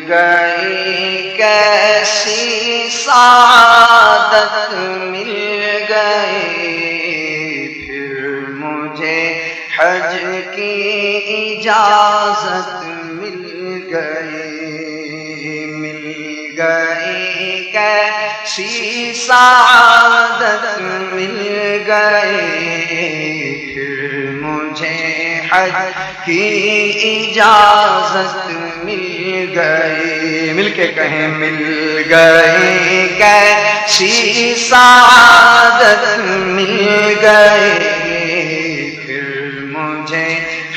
گئی کیسی سعادت مل گئی، پھر مجھے حج کی اجازت مل گئی، مل گئی کیسی سعادت مل گئی، پھر مجھے حج کی اجازت مل گئی، مل کے کہیں مل گئی کیسی سعادت مل گئی، پھر مجھے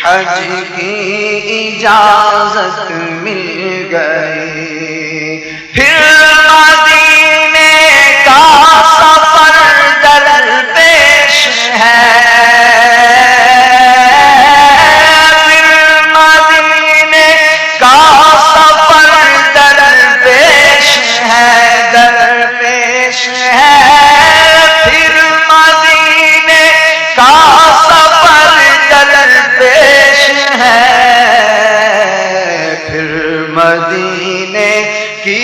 حج کی اجازت مل گئی، پھر مدینے کا سفر درپیش ہے، مدینے کی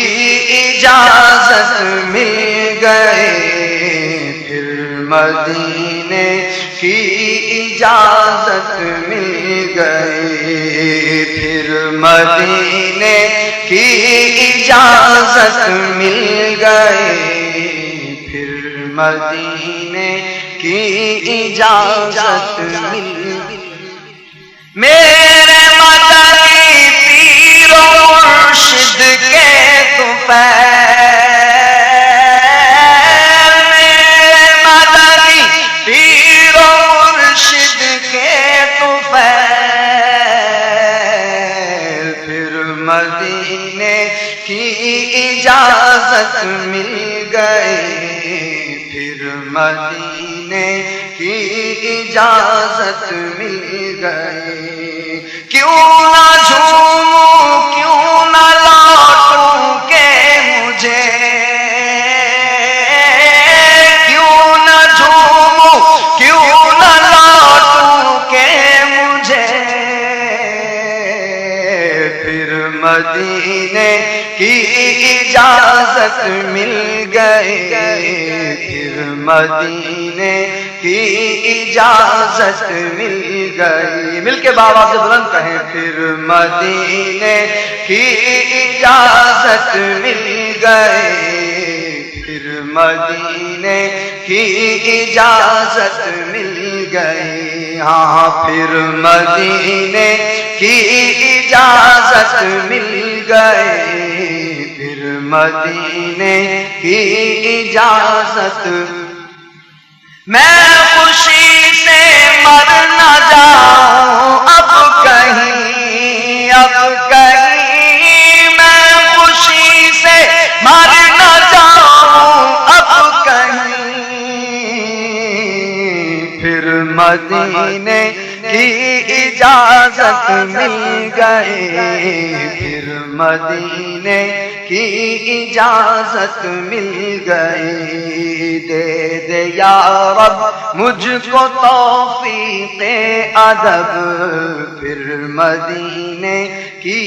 اجازت مل گئی، پھر مدینے کی اجازت مل گئی، پھر مدینے کی اجازت مل گئی، پھر مدینے کی اجازت مل گئی، میرے مدنی پیر و مرشد کے طفیل، میرے مدنی پیر و مرشد کے طفیل، پھر مدینے کی اجازت مل گئی، پھر مدینے کی اجازت مل گئی، کیوں نہ جھوموں کیوں نہ لوٹوں کہ مجھے، کیوں نہ جھوموں کیوں نہ لوٹوں کہ مجھے، پھر مدینے کی اجازت مل گئی، پھر مدینے کی اجازت مل گئی، مل کے بابا سے بلند کہیں پھر مدینے کی اجازت مل گئی، پھر مدینے کی اجازت مل گئی، ہاں پھر مدینے کی اجازت مل گئی، پھر مدینے کی اجازت، میں خوشی سے مر نہ جاؤں اب کہیں، اب کہیں میں خوشی سے مر نہ جاؤں اب کہیں، پھر مدینے کی اجازت مل گئی، پھر مدینے کی اجازت مل گئی، دے دے یا رب مجھ کو توفیق ادب، پھر مدینے کی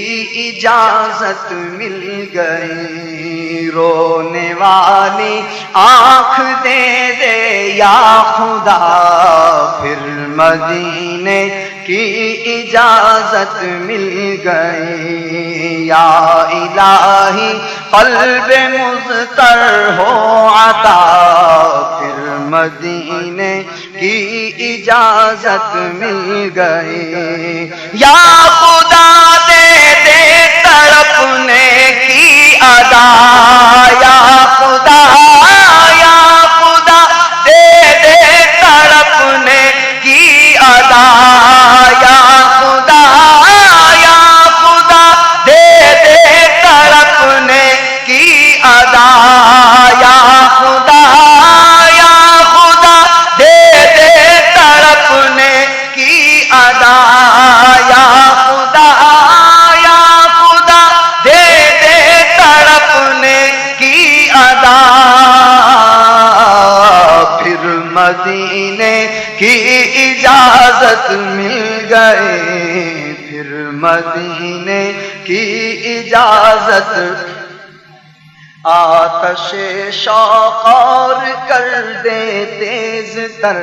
اجازت مل گئی، رونے والی آنکھ دے دے یا خدا، پھر مدینے کی اجازت مل گئی، یا الہی قلب مضطر ہو عطا، پھر مدینے کی اجازت مل گئی، یا خدا دے دے تڑپنے کی ادا، یا خدا دے دے تڑپنے کی ادا، یا خدا دے دے تڑپنے کی ادا، یا خدا دے دے تڑپنے کی ادا، یا خدا دے دے تڑپنے کی ادا، پھر مدینے کی اجازت مل گئی، پھر مدینے کی اجازت آتش شوق اور کر دے تیز تر،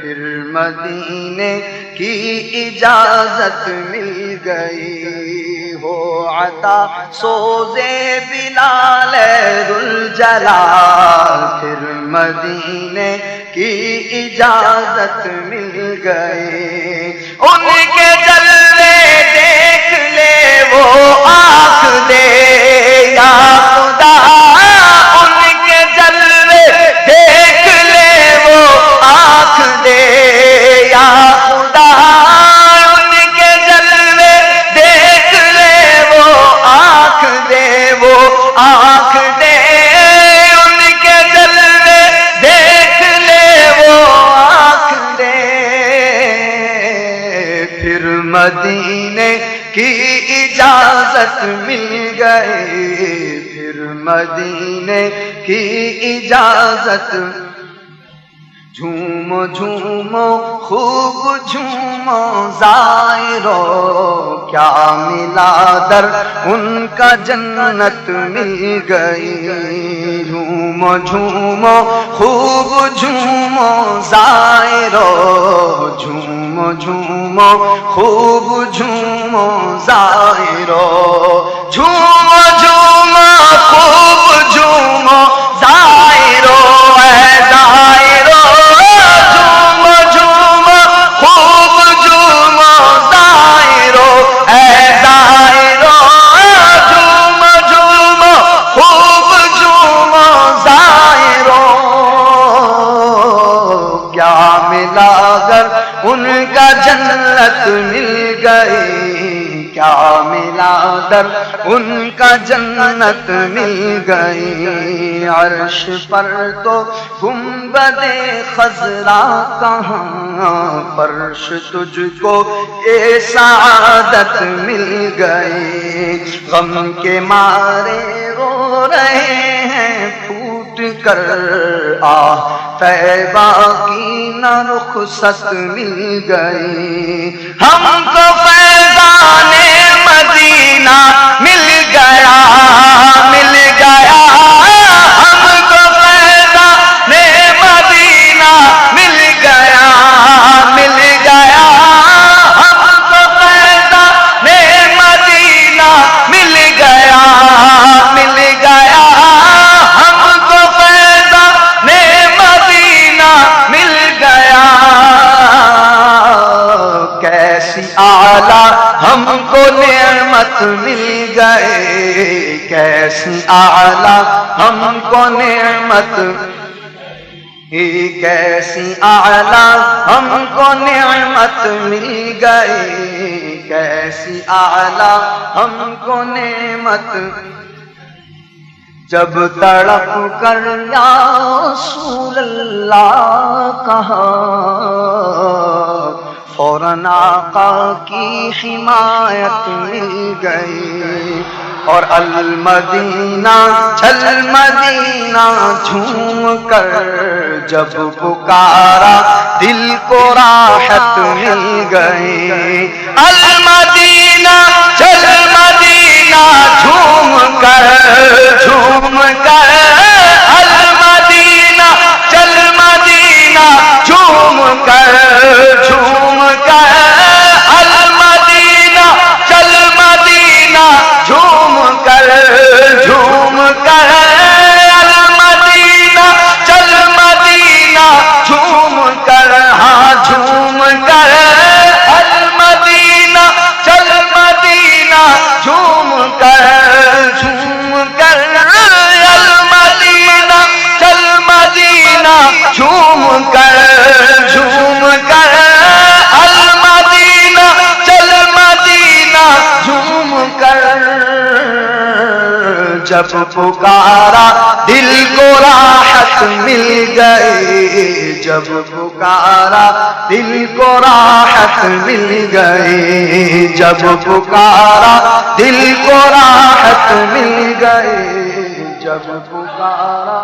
پھر مدینے کی اجازت مل گئی ہو عطا سوزے بلال ذوالجلال، پھر مدینے کی اجازت مل گئی۔ ان کے جلوے دیکھ لے وہ آنکھ دے یا خدا، ان کے جلوے دیکھ لے وہ آنکھ دے یا خدا، ان کے جلوے دیکھ لے وہ آنکھ دے، وہ آنکھ دے، ان کے جلوے دیکھ لے وہ آنکھ دے، پھر مدینے کی اجازت مل گئی، پھر مدینے کی اجازت۔ جھومو جھومو خوب جھومو زائرو، کیا ملا در ان کا جنت مل گئی۔ جھومو جھومو خوب جھومو زائرو، جھومو جھومو خوب جھومو زائرو، جھومو جھومو خوب جھومو زائرو، اے زائرو جھومو جھومو خوب جھومو زائرو، اے زائرو جھومو جھومو خوب جھومو زائرو، کیا ملا گر ان کا جنت مل گئی، کیا ملا در ان کا جنت مل گئی۔ عرش پر تو گنبد خضرا کہاں، فرش تجھ کو اے سعادت مل گئی۔ غم کے مارے رو رہے ہیں پھوٹ کر، آہ طیبہ کی نہ رخصت مل گئی۔ ہم کو فیضان مدینہ مل گیا، مل گیا، ہم کو فیضان مدینہ مل گیا، مل گیا، ہم کو فیضان مدینہ مل گیا، مل گیا، ہم کو فیضان مدینہ مل گیا۔ کیسی اعلیٰ ہم کو نعمت مل گئے، کیسی اعلیٰ ہم کو نعمت، کیسی اعلیٰ ہم کو نعمت مل گئی، کیسی اعلیٰ ہم کو نعمت۔ جب تڑپ کر یا رسول اللہ کہا، فوراً آقا کی حمایت مل گئی، اور المدینہ چل مدینہ جھوم کر جب پکارا دل کو راحت مل گئی۔ المدینہ چل مدینہ جھوم کر، جھوم کر، المدینہ چل مدینہ جھوم کر، جھوم کر، المدینہ چل مدینہ جھوم کر، جھوم کر، المدینہ چل مدینہ جھوم کر، ہاں جھوم کر، المدینہ چل مدینہ جھوم کر، جھوم کر، المدینہ چل مدینہ جھوم کر، جھوم کر، المدینہ چل مدینہ جھوم کر، جب پکارا دل کو راحت مل گئی، جب پکارا دل کو راحت مل گئی، جب پکارا دل کو راحت مل گئی، جب پکارا